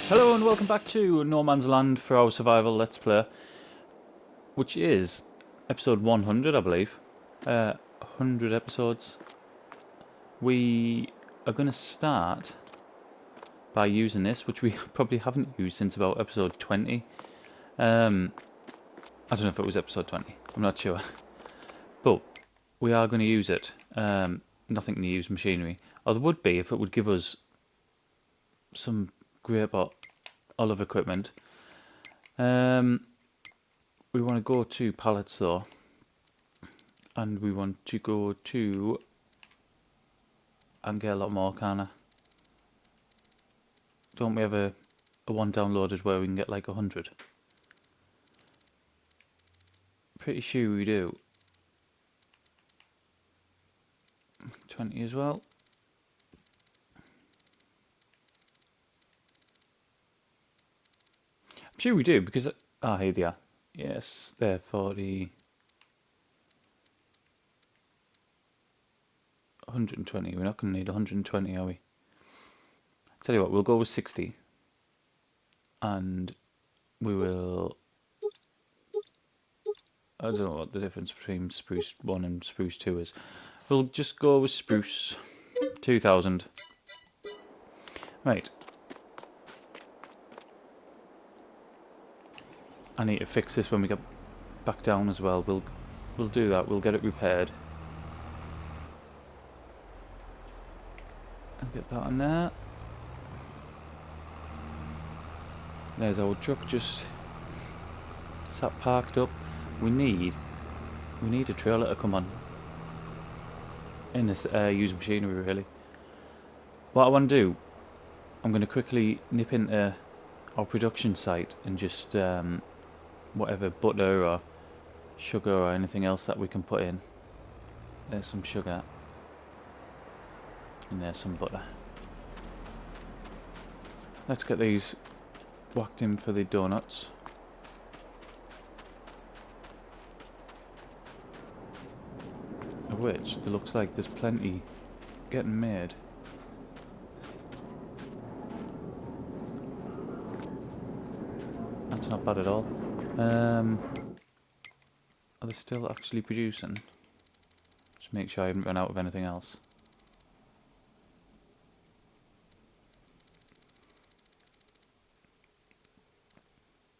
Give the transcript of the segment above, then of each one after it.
Hello and welcome back to No Man's Land for our survival Let's Play, which is episode 100, I believe. 100 episodes. We are going to start by using this, which we probably haven't used since about episode 20. I don't know if it was episode 20, I'm not sure. But we are going to use it. Nothing to use machinery. Or there would be if it would give us some great olive equipment. We want to go to pallets though, and we want to go to and get a lot more, kinda. Don't we have a one downloaded where we can get like 100? Pretty sure we do. 20 as well. I'm sure we do because here they are. Yes, they're 40. 120. We're not going to need 120, are we? Tell you what, we'll go with 60, and we will. I don't know what the difference between spruce 1 and spruce 2 is. We'll just go with spruce 2000. Right. I need to fix this when we get back down as well. We'll do that. We'll get it repaired. I'll get that on there. There's our truck just sat parked up. We need a trailer to come on in this used machinery really. What I want to do, I'm going to quickly nip into our production site and just whatever butter or sugar or anything else that we can put in. There's some sugar and there's some butter. Let's get these whacked in for the donuts. Of which there looks like there's plenty getting made. That's not bad at all. Are they still actually producing? Just make sure I haven't run out of anything else.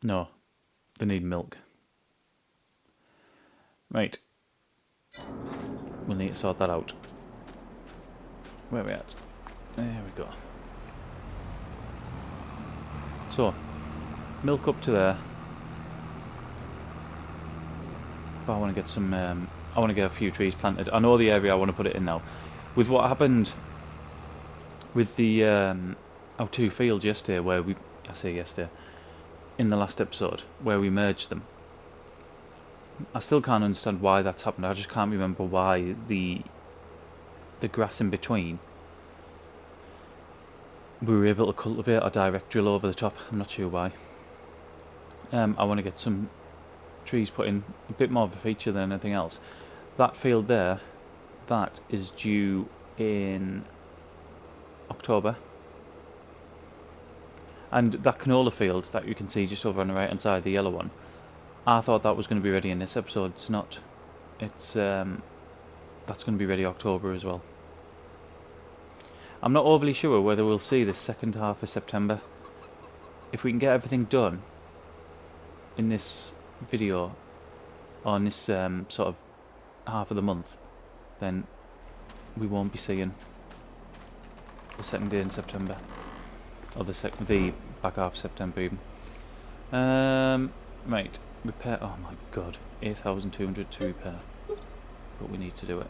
No, they need milk. Right. We'll need to sort that out. Where are we at? There we go. So, milk up to there. But I want to get some. I want to get a few trees planted. I know the area I want to put it in now. With what happened with the our two fields yesterday, where I say yesterday, in the last episode, where we merged them. I still can't understand why that's happened. I just can't remember why the grass in between we were able to cultivate a direct drill over the top. I'm not sure why. I want to get some trees put in, a bit more of a feature than anything else. That field there, that is due in October. And that canola field that you can see just over on the right hand side, the yellow one, I thought that was going to be ready in this episode. It's not. It's that's going to be ready October as well. I'm not overly sure whether we'll see this second half of September. If we can get everything done in this video, or in this sort of half of the month, then we won't be seeing the second day in September, or the back half of September even. Right, repair. Oh my god, 8,200 to repair, but we need to do it.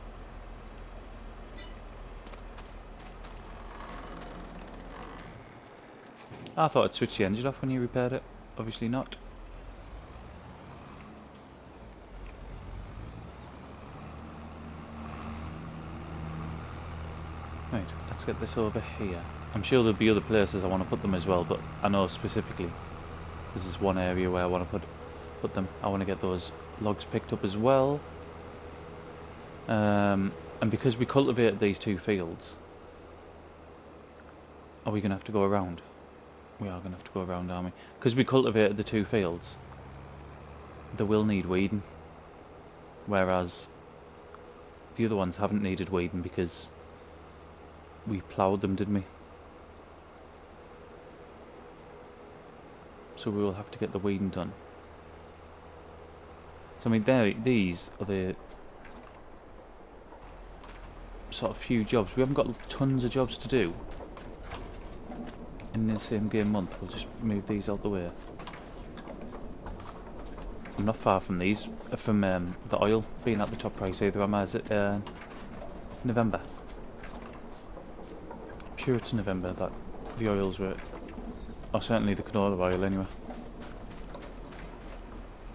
I thought I'd switch the engine off when you repaired it. Obviously not. Right, let's get this over here. I'm sure there'll be other places I want to put them as well, but I know specifically this is one area where I want to put them. I want to get those logs picked up as well. And because we cultivate these two fields, are we going to have to go around? We are going to have to go around, aren't we? Because we cultivated the 2 fields. They will need weeding. Whereas the other ones haven't needed weeding because we ploughed them, didn't we? So we will have to get the weeding done. So I mean, these are the sort of few jobs. We haven't got tons of jobs to do in the same game month. We'll just move these out the way. I'm not far from these, from the oil being at the top price either, am I? Is it November? I'm sure it's November that the oils were, or certainly the canola oil anyway.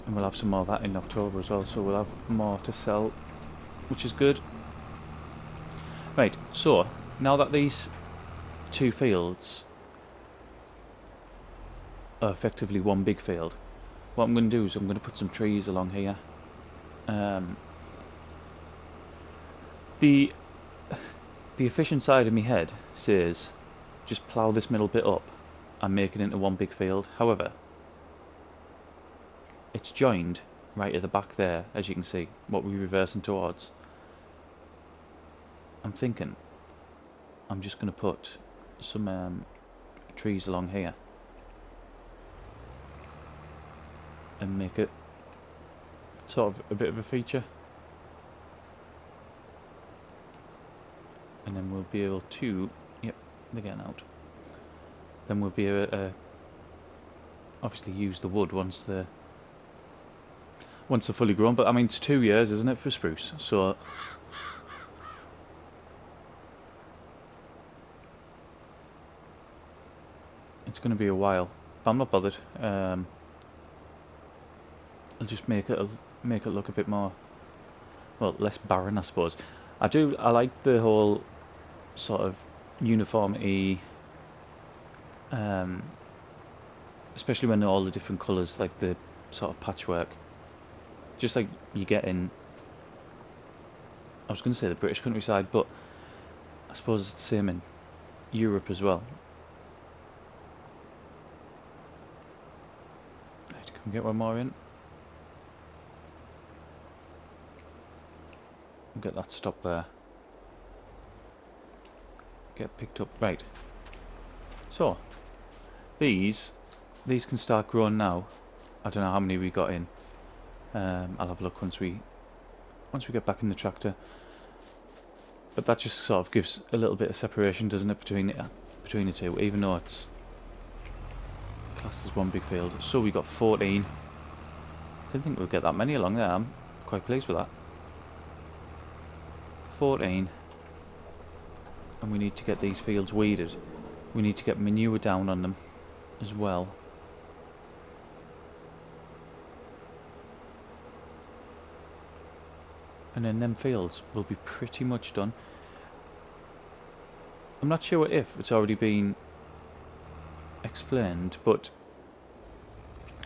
And we'll have some more of that in October as well, so we'll have more to sell, which is good. Right, so now that these 2 fields are effectively one big field, what I'm going to do is I'm going to put some trees along here. The efficient side of my head says just plough this middle bit up and make it into one big field. However, it's joined right at the back there, as you can see, what we're reversing towards. I'm thinking I'm just going to put some trees along here and make it sort of a bit of a feature, and then we'll be able to, yep, they're getting out, then we'll be able to obviously use the wood once they're fully grown. But I mean, it's 2 years, isn't it, for spruce? So it's going to be a while. But I'm not bothered. I'll just make it look a bit more, well, less barren, I suppose. I like the whole sort of uniformity, especially when they're all the different colours, like the sort of patchwork. Just like you get in, I was going to say the British countryside, but I suppose it's the same in Europe as well. Right, can we get one more in? Get that stopped there. Get picked up. Right. So these can start growing now. I don't know how many we got in. I'll have a look once we get back in the tractor. But that just sort of gives a little bit of separation, doesn't it, between the 2, even though it's classed as one big field. So we got 14. Didn't think we'd get that many along there. I'm quite pleased with that. 14. And we need to get these fields weeded. We need to get manure down on them as well. And then them fields will be pretty much done. I'm not sure if it's already been explained, but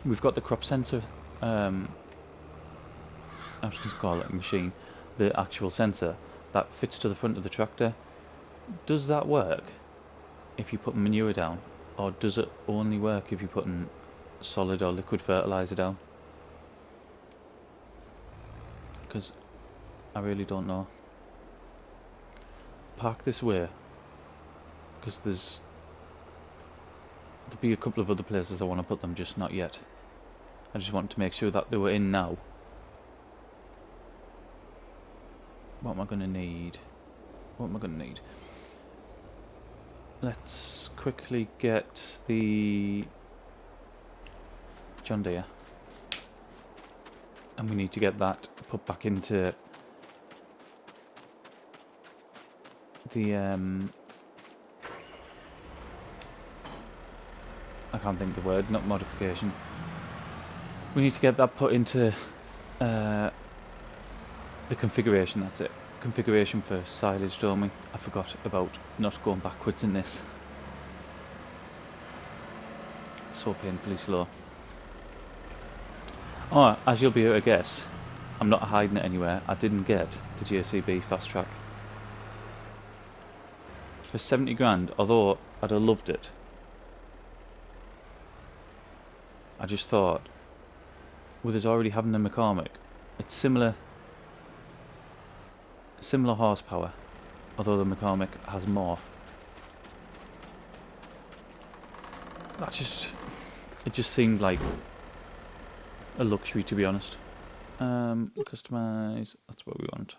we've got the crop sensor, I was just going to call it a machine, the actual sensor that fits to the front of the tractor. Does that work if you put manure down, or does it only work if you're putting solid or liquid fertilizer down? Because I really don't know. Park this way, because there'll be a couple of other places I want to put them, just not yet. I just want to make sure that they were in now. What am I going to need? Let's quickly get the John Deere, and we need to get that put back into the I can't think of the word, not modification. We need to get that put into the configuration, that's it. Configuration for silage, don't we? I forgot about not going backwards in this. It's so painfully slow. Oh, as you'll be able to guess, I'm not hiding it anywhere. I didn't get the JCB Fast Track. For 70 grand, although I'd have loved it. I just thought, with us already having the McCormick, it's similar horsepower, although the McCormick has more. It just seemed like a luxury, to be honest. Customize, that's what we want.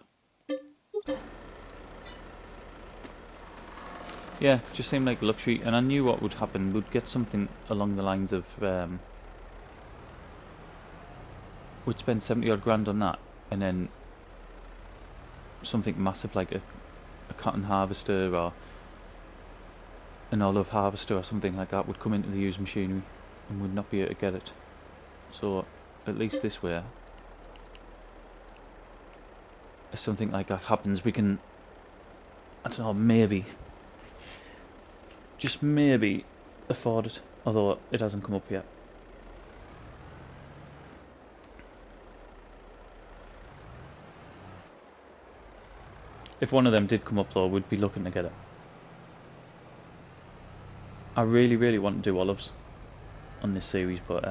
Yeah, it just seemed like luxury, and I knew what would happen. We'd get something along the lines of, we'd spend 70 odd grand on that, and then something massive like a cotton harvester or an olive harvester or something like that would come into the used machinery, and we'd not be able to get it. So at least this way, if something like that happens, we can, I don't know, maybe, just maybe, afford it, although it hasn't come up yet. If one of them did come up though, we'd be looking to get it. I really, really want to do olives on this series, but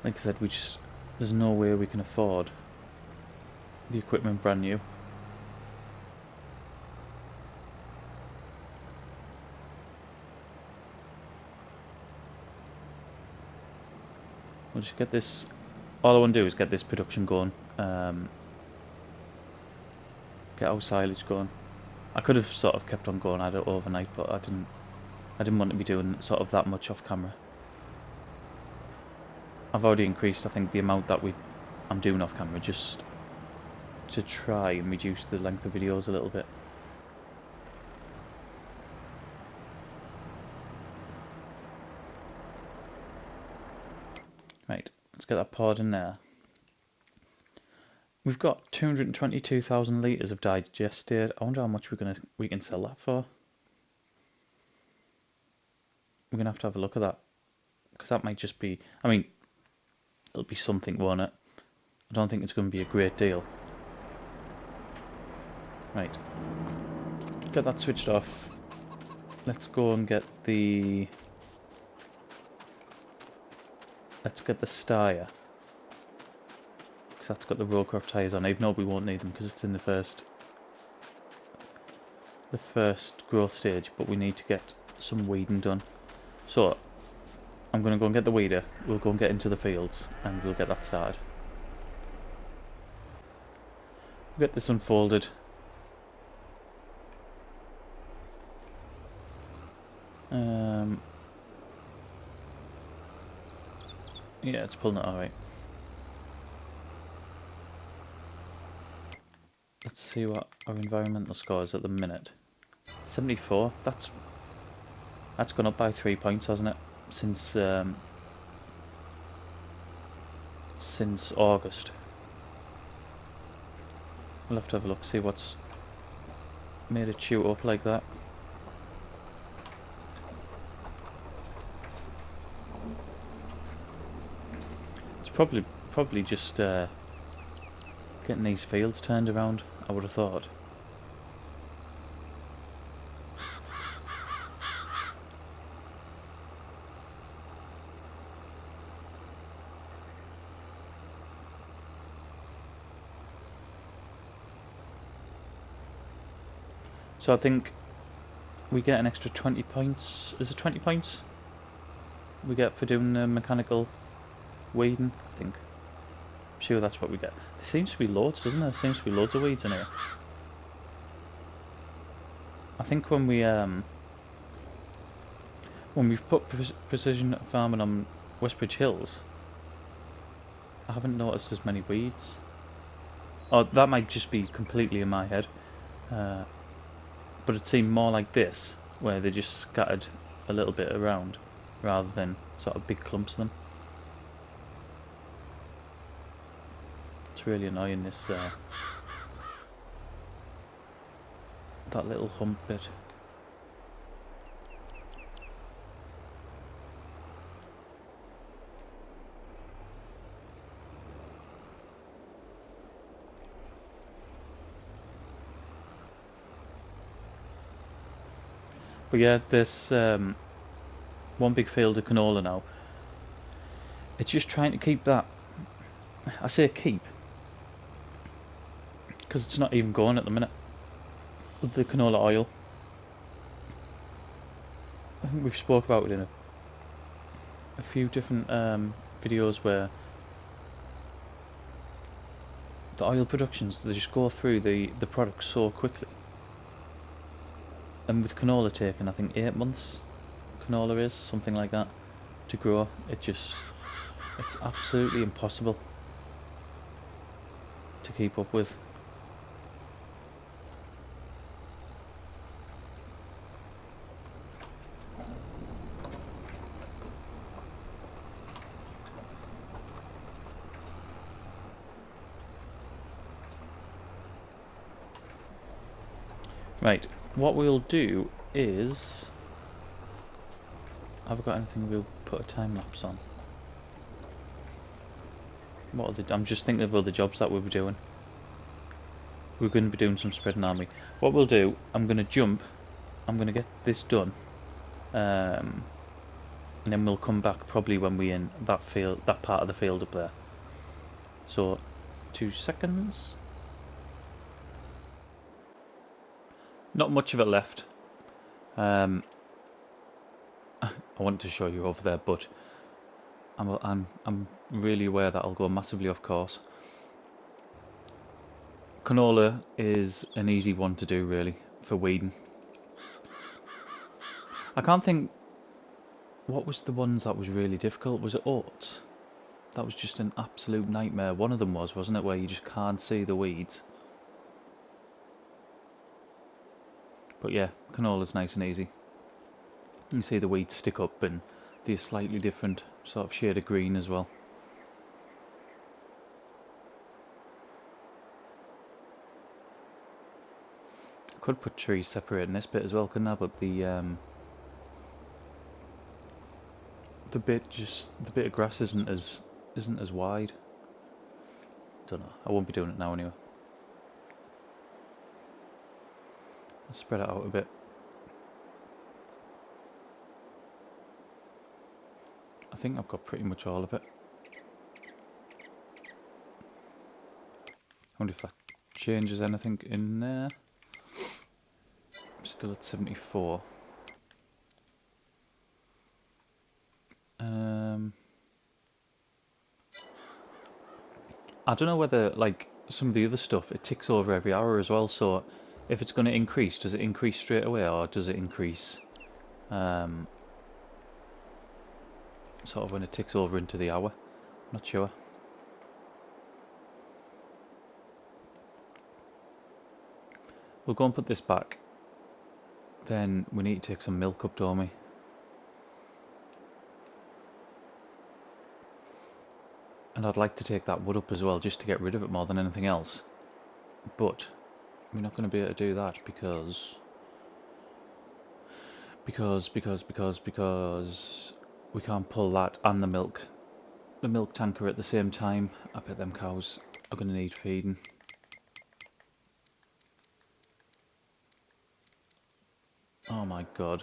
like I said, there's no way we can afford the equipment brand new. We'll just get this, all I want to do is get this production going, get our silage going. I could have sort of kept on going at it overnight, but I didn't want to be doing sort of that much off camera. I've already increased, I think, the amount that I'm doing off camera, just to try and reduce the length of videos a little bit. Right, let's get that poured in there. We've got 222,000 litres of digestate. I wonder how much we can sell that for. We're gonna have to look at that, because that might just be, I mean, it'll be something, won't it? I don't think it's going to be a great deal. Right, get that switched off. Let's go and get the Steyr, because that's got the Rollcraft tyres on, even though we won't need them because it's in the first growth stage, but we need to get some weeding done. So I'm going to go and get the weeder, we'll go and get into the fields and we'll get that started. We'll get this unfolded. Yeah, it's pulling it alright. Let's see what our environmental score is at the minute. 74. That's gone up by 3 points, hasn't it? Since August. We'll have to have a look, see what's made it shoot up like that. It's probably just getting these fields turned around, I would have thought. So I think we get an extra 20 points. Is it 20 points we get for doing the mechanical weeding? I think. I'm sure that's what we get. There seems to be loads, doesn't there? There seems to be loads of weeds in here. I think when we've put precision farming on Westbridge Hills, I haven't noticed as many weeds. Oh, that might just be completely in my head. But it seemed more like this, where they just scattered a little bit around, rather than sort of big clumps of them. It's really annoying, this that little hump bit. But yeah, there's one big field of canola now. It's just trying to keep that. I say keep because it's not even going at the minute with the canola oil. I think we've spoke about it in a few different videos where the oil productions, they just go through the products so quickly. And with canola taking, I think 8 months, canola is something like that, to grow. It's absolutely impossible to keep up with. Right, what we'll do is, have I got anything we'll put a time lapse on? What are I'm just thinking of other jobs that we'll be doing. We're going to be doing some spreading army. What we'll do, I'm going to jump, I'm going to get this done, and then we'll come back probably when we're in that field, that part of the field up there. So, 2 seconds. Not much of it left. I wanted to show you over there, but I'm really aware that I'll go massively off course. Canola is an easy one to do, really, for weeding. I can't think. What was the ones that was really difficult? Was it oats? That was just an absolute nightmare. One of them was, wasn't it, where you just can't see the weeds? But yeah, canola's nice and easy. You can see the weeds stick up, and they're slightly different sort of shade of green as well. I could put trees separating this bit as well, couldn't I? But the bit of grass isn't as wide. Don't know. I won't be doing it now anyway. I'll spread it out a bit. I think I've got pretty much all of it. I wonder if that changes anything in there. I'm still at 74. I don't know whether, like, some of the other stuff, it ticks over every hour as well, so if it's going to increase, does it increase straight away, or does it increase sort of when it ticks over into the hour? Not sure. We'll go and put this back. Then we need to take some milk up, don't we? And I'd like to take that wood up as well, just to get rid of it more than anything else. But we're not going to be able to do that because we can't pull that and the milk tanker at the same time. I bet them cows are going to need feeding. Oh my god.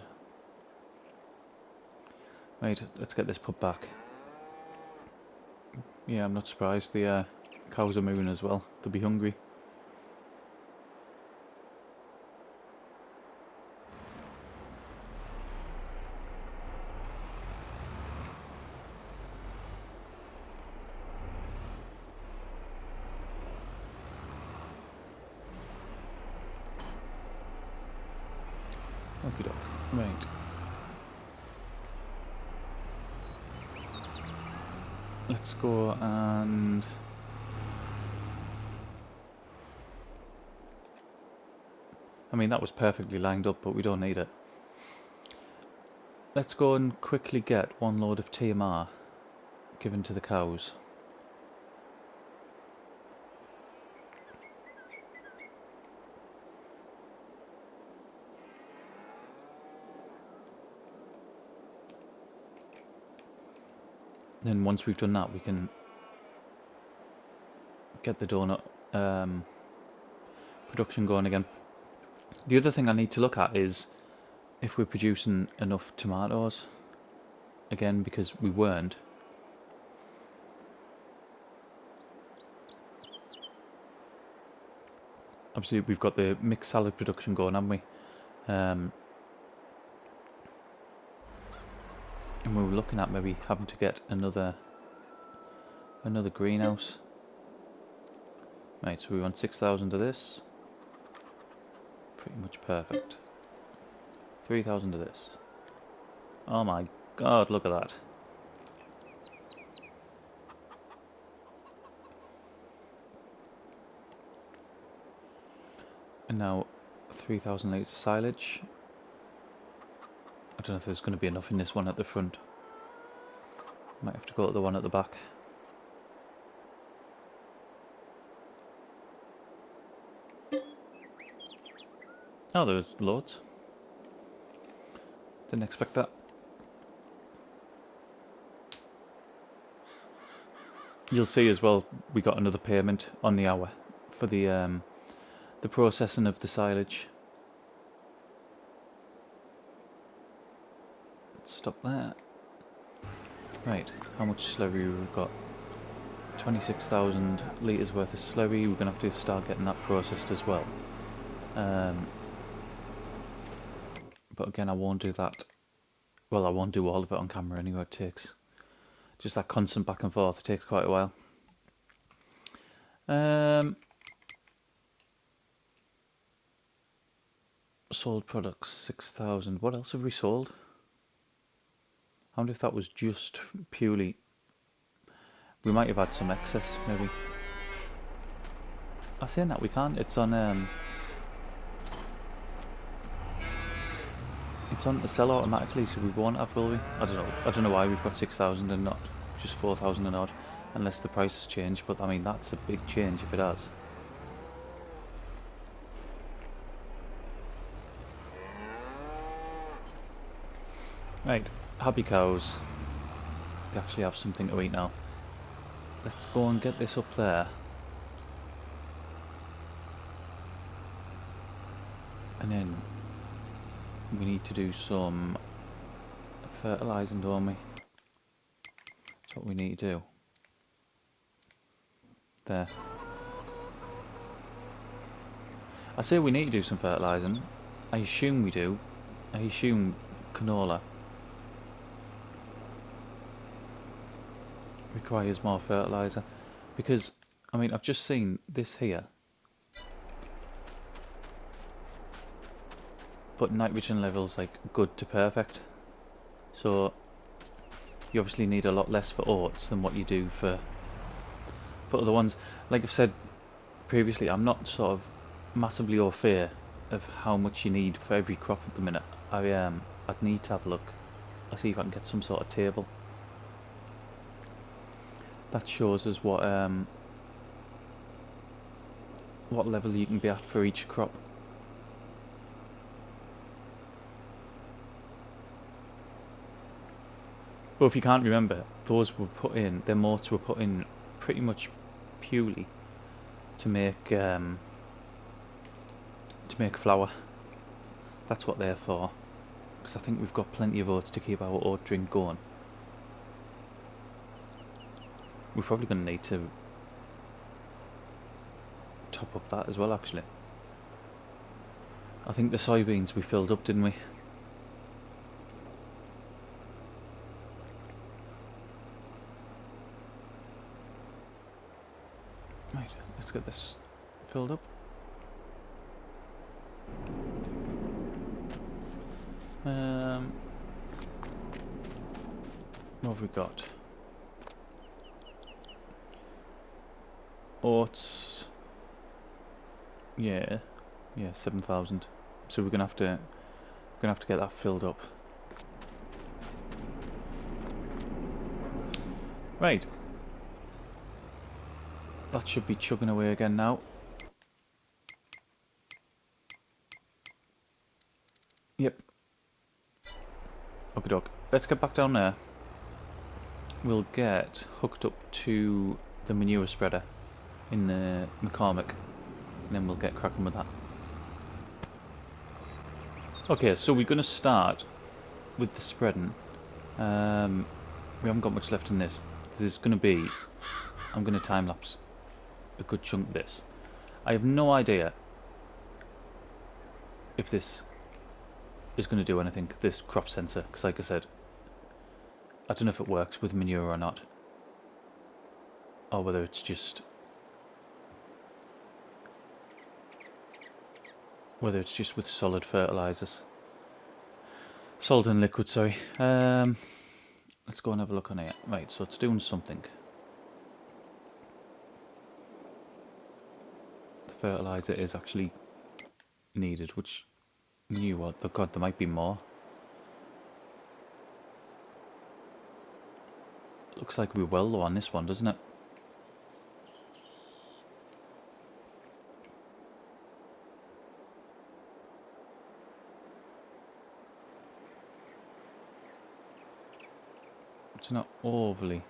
Right, let's get this put back. Yeah, I'm not surprised the cows are moving as well. They'll be hungry. Okie doke. Right. Let's go and... I mean, that was perfectly lined up, but we don't need it. Let's go and quickly get one load of TMR given to the cows. Then once we've done that, we can get the donut production going again. The other thing I need to look at is if we're producing enough tomatoes. Again, because we weren't. obviously we've got the mixed salad production going, haven't we? And we were looking at maybe having to get another greenhouse. Right, so we want 6,000 of this. Pretty much perfect. 3,000 of this. Oh my god, look at that. And now 3,000 litres of silage. I don't know if there's going to be enough in this one at the front. Might have to go to the one at the back. Oh, there's loads. Didn't expect that. You'll see as well, we got another payment on the hour for the processing of the silage. Let's stop there. Right, how much slurry we've got? 26,000 litres worth of slurry. We're going to have to start getting that processed as well. But again, I won't do that. Well, I won't do all of it on camera anyway. It takes just that constant back and forth. It takes quite a while. Sold products 6,000. What else have we sold? I wonder if that was just purely. We might have had some excess, maybe. I'm saying that we can't. It's on to sell automatically, so we won't have, will we? I don't know. I don't know why we've got 6,000 and not just 4,000 and odd, unless the price has changed. But I mean, that's a big change if it has. Right, happy cows. They actually have something to eat now. Let's go and get this up there. And then we need to do some fertilising, don't we? That's what we need to do. There. I say we need to do some fertilising. I assume we do. I assume canola requires more fertiliser. Because, I mean, I've just seen this here. But nitrogen levels like good to perfect. So you obviously need a lot less for oats than what you do for other ones. Like I've said previously, I'm not sort of massively au fait of how much you need for every crop at the minute. I'd need to have a look. I'll see if I can get some sort of table that shows us what level you can be at for each crop. But if you can't remember, those were put in, their motes were put in pretty much purely to make flour. That's what they're for. Because I think we've got plenty of oats to keep our oat drink going. We're probably going to need to top up that as well, actually. I think the soybeans we filled up, didn't we? Right, let's get this filled up. What have we got? Oats. Yeah, 7,000. So we're gonna have to get that filled up. Right. That should be chugging away again now. Yep. Okie doke. Let's get back down there. We'll get hooked up to the manure spreader in the McCormick, and then we'll get cracking with that. Okay, so we're going to start with the spreading. We haven't got much left in this. There's going to be, I'm going to time lapse a good chunk of this. I have no idea if this is going to do anything, this crop sensor, because like I said, I don't know if it works with manure or not, or whether it's just with solid fertilizers, solid and liquid. Sorry. Let's go and have a look on here. Right, so it's doing something. The fertilizer is actually needed, which knew what? Oh God, there might be more. Looks like we're well low on this one, doesn't it? It's not overly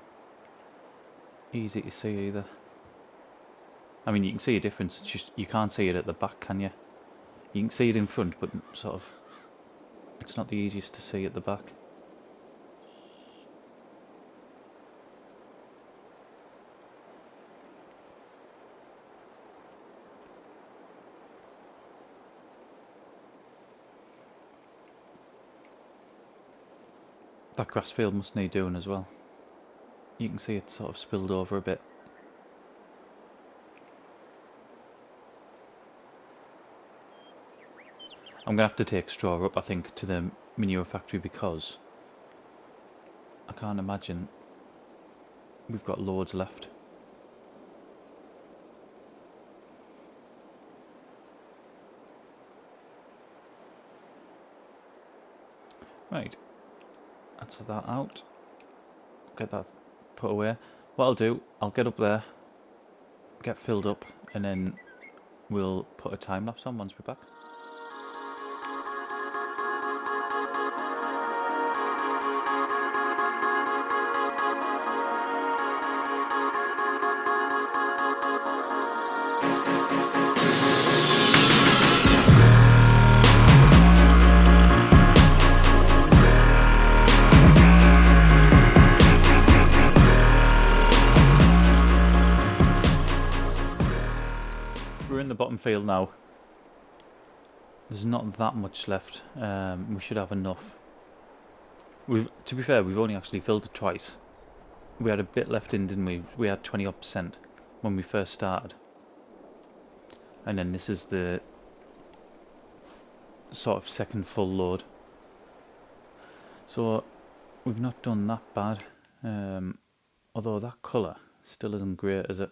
easy to see either. I mean, you can see a difference, it's just you can't see it at the back, can you? You can see it in front, but sort of, it's not the easiest to see at the back. That grass field must need doing as well. You can see it sort of spilled over a bit. I'm going to have to take straw up, I think, to the manure factory, because I can't imagine we've got loads left. Right, answer that out. Get that put away. What I'll do, I'll get up there, get filled up, and then we'll put a time lapse on once we're back. We're in the bottom field now. There's not that much left. We should have enough. To be fair, we've only actually filled it twice. We had a bit left in, didn't we? We had 20% when we first started. And then this is the sort of second full load. So we've not done that bad. Although that colour still isn't great, is it?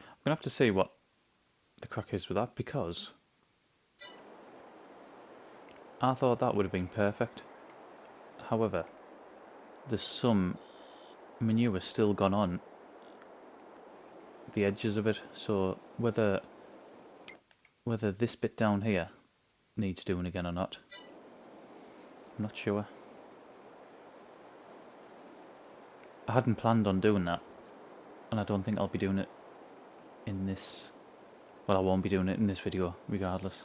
I'm going to have to see what the crack is with that, because I thought that would have been perfect. However, there's some manure still gone on the edges of it, so whether this bit down here needs doing again or not, I'm not sure. I hadn't planned on doing that, and I don't think I'll be doing it in this. Well, I won't be doing it in this video regardless.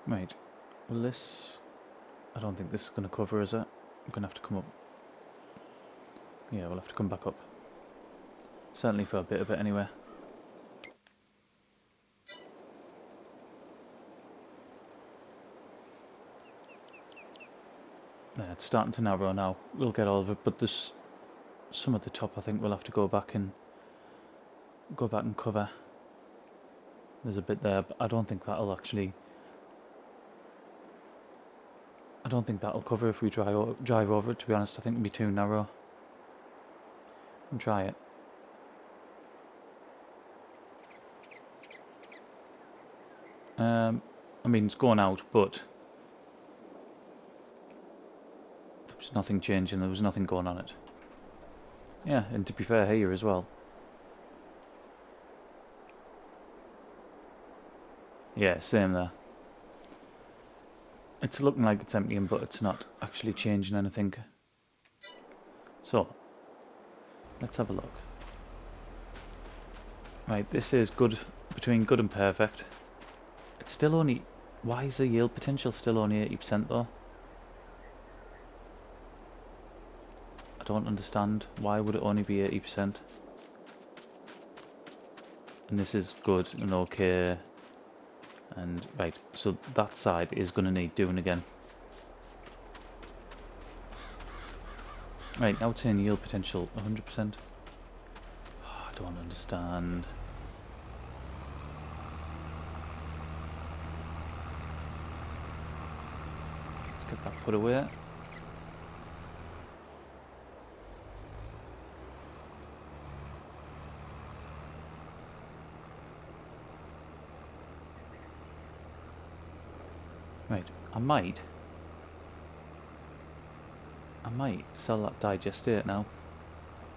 Right, well this, I don't think this is going to cover, is it? I'm going to have to come up. Yeah, we'll have to come back up. Certainly for a bit of it anyway. Yeah, it's starting to narrow now. We'll get all of it, but there's some at the top I think we'll have to go back and cover. There's a bit there, but I don't think that'll cover if we drive over it, to be honest. I think it'll be too narrow. And try it. I mean, it's going out, but there was nothing changing, there was nothing going on it. Yeah, and to be fair here as well. Yeah, same there. It's looking like it's emptying, but it's not actually changing anything. So, let's have a look. Right, this is good, between good and perfect. It's still only Why is the yield potential still only 80% though? I don't understand. Why would it only be 80%? And this is good and okay. And right, so that side is going to need doing again. Right, now it's saying yield potential 100%. Oh, I don't understand. Let's get that put away. Right, I might sell that digestate now,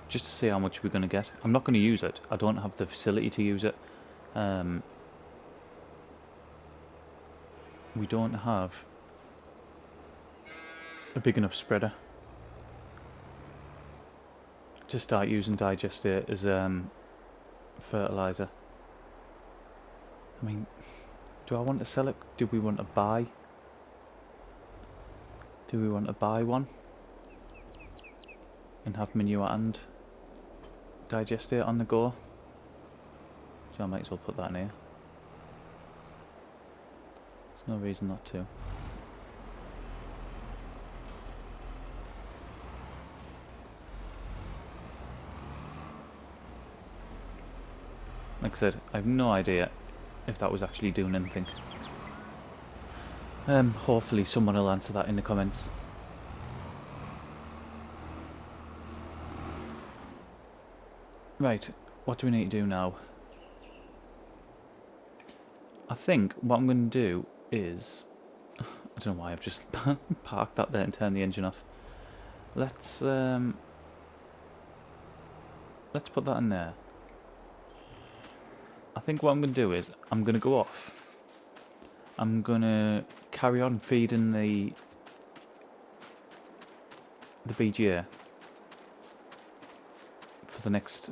just to see how much we're going to get. I'm not going to use it. I don't have the facility to use it. We don't have a big enough spreader to start using digestate as fertilizer. I mean, do I want to sell it? Do we want to buy? Do we want to buy one and have manure and digestate on the go? So I might as well put that in here. There's no reason not to. Like I said, I have no idea if that was actually doing anything. Hopefully someone will answer that in the comments. Right, what do we need to do now? I think what I'm going to do is... I don't know why I've just parked that there and turned the engine off. Let's put that in there. I think what I'm going to do is I'm going to go off. I'm going to carry on feeding the BGA for the next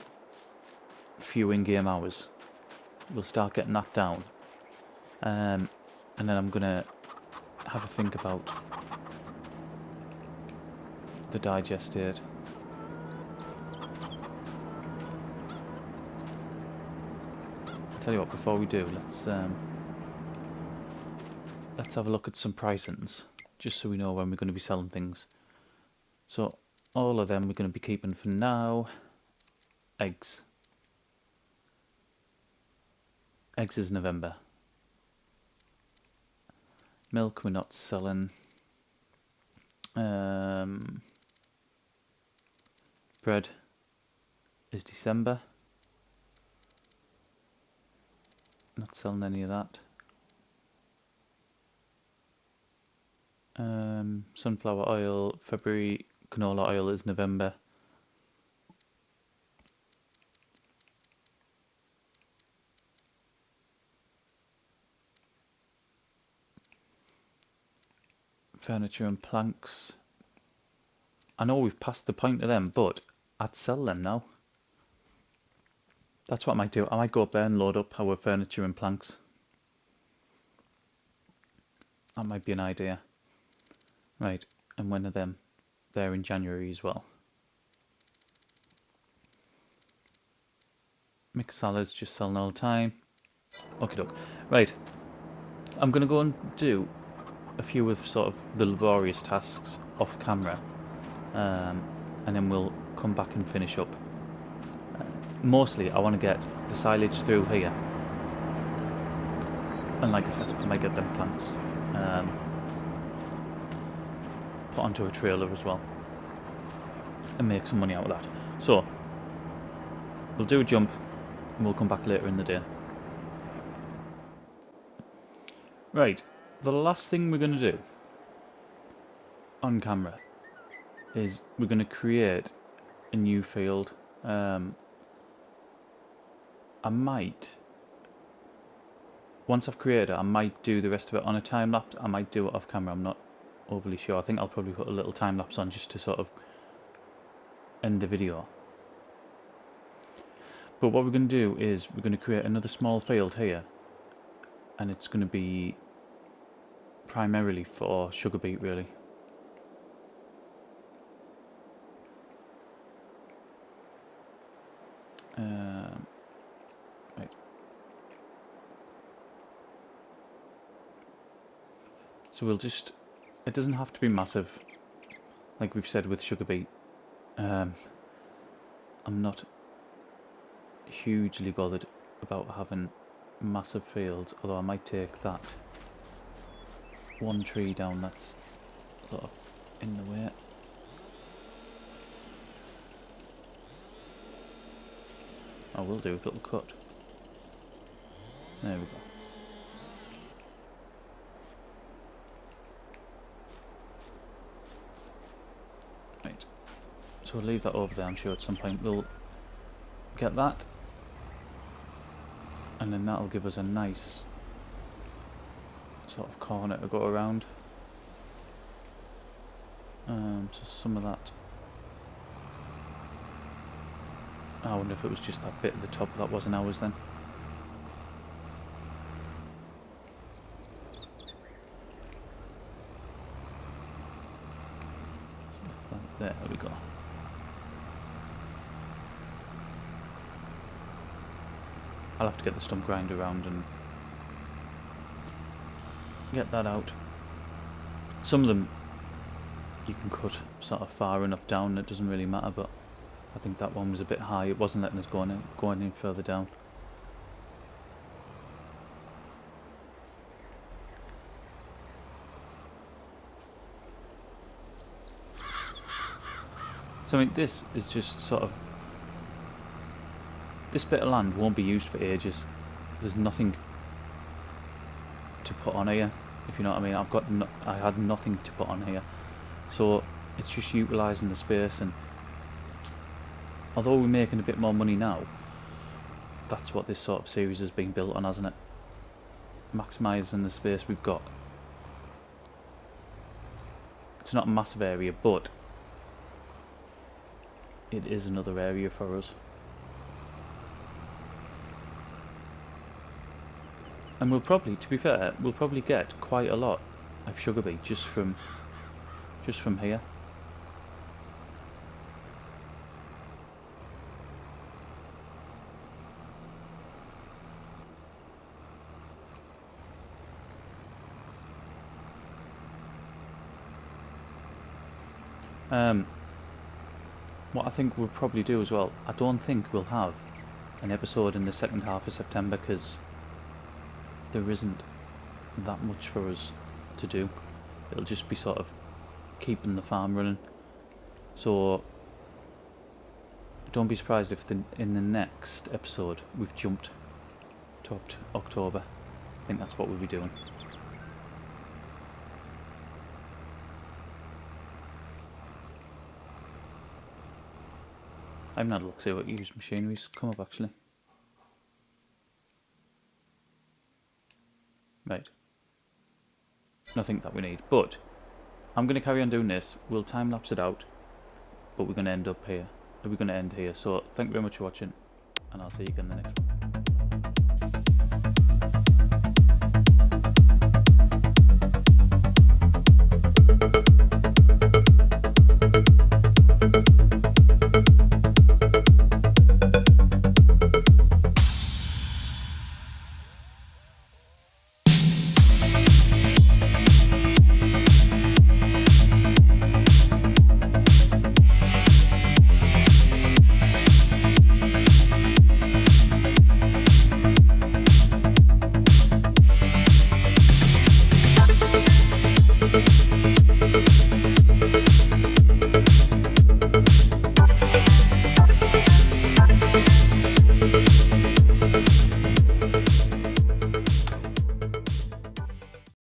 few in-game hours. We'll start getting that down, and then I'm going to have a think about the digestate. I'll tell you what, before we do, let's have a look at some pricings, just so we know when we're going to be selling things. So all of them we're going to be keeping for now. Eggs. Eggs is November. Milk we're not selling. Bread is December. Not selling any of that. Sunflower oil, February. Canola oil is November. Furniture and planks. I know we've passed the point of them, but I'd sell them now. That's what I might do. I might go up there and load up our furniture and planks. That might be an idea. Right, and when are them? They're in January as well. Mixed salads, just selling all the time. Okie doke. Right, I'm going to go and do a few of sort of the laborious tasks off camera, and then we'll come back and finish up. Mostly I want to get the silage through here, and like I said, I might get them planks put onto a trailer as well and make some money out of that. So we'll do a jump and we'll come back later in the day. Right, the last thing we're going to do on camera is we're going to create a new field. I might, once I've created it, I might do the rest of it on a time lapse. I might do it off camera, I'm not overly sure. I think I'll probably put a little time lapse on just to sort of end the video. But what we're going to do is we're going to create another small field here, and it's going to be primarily for sugar beet, really. Right. So we'll just, it doesn't have to be massive, like we've said with sugar beet. I'm not hugely bothered about having massive fields, although I might take that one tree down that's sort of in the way. I will do a little cut. There we go. Right. So we'll leave that over there. I'm sure at some point we'll get that. And then that'll give us a nice sort of corner to go around. So some of that. I wonder if it was just that bit at the top that wasn't ours then. There we go. I'll have to get the stump grinder around and get that out. Some of them you can cut sort of far enough down it doesn't really matter, but I think that one was a bit high. It wasn't letting us go in further down. So I mean, this is just sort of, this bit of land won't be used for ages. There's nothing to put on here, if you know what I mean. I had nothing to put on here, so it's just utilising the space. And although we're making a bit more money now, that's what this sort of series has been built on, hasn't it? Maximising the space we've got. It's not a massive area, but it is another area for us. And we'll probably, to be fair, we'll probably get quite a lot of sugar beet just from here. What I think we'll probably do as well, I don't think we'll have an episode in the second half of September because there isn't that much for us to do. It'll just be sort of keeping the farm running. So don't be surprised if in the next episode we've jumped to October. I think that's what we'll be doing. I've not looked see what used machinery's come up actually. Right. Nothing that we need, but I'm going to carry on doing this. We'll time lapse it out, but we're going to end up here. We're going to end here. So thank you very much for watching, and I'll see you again in the next one.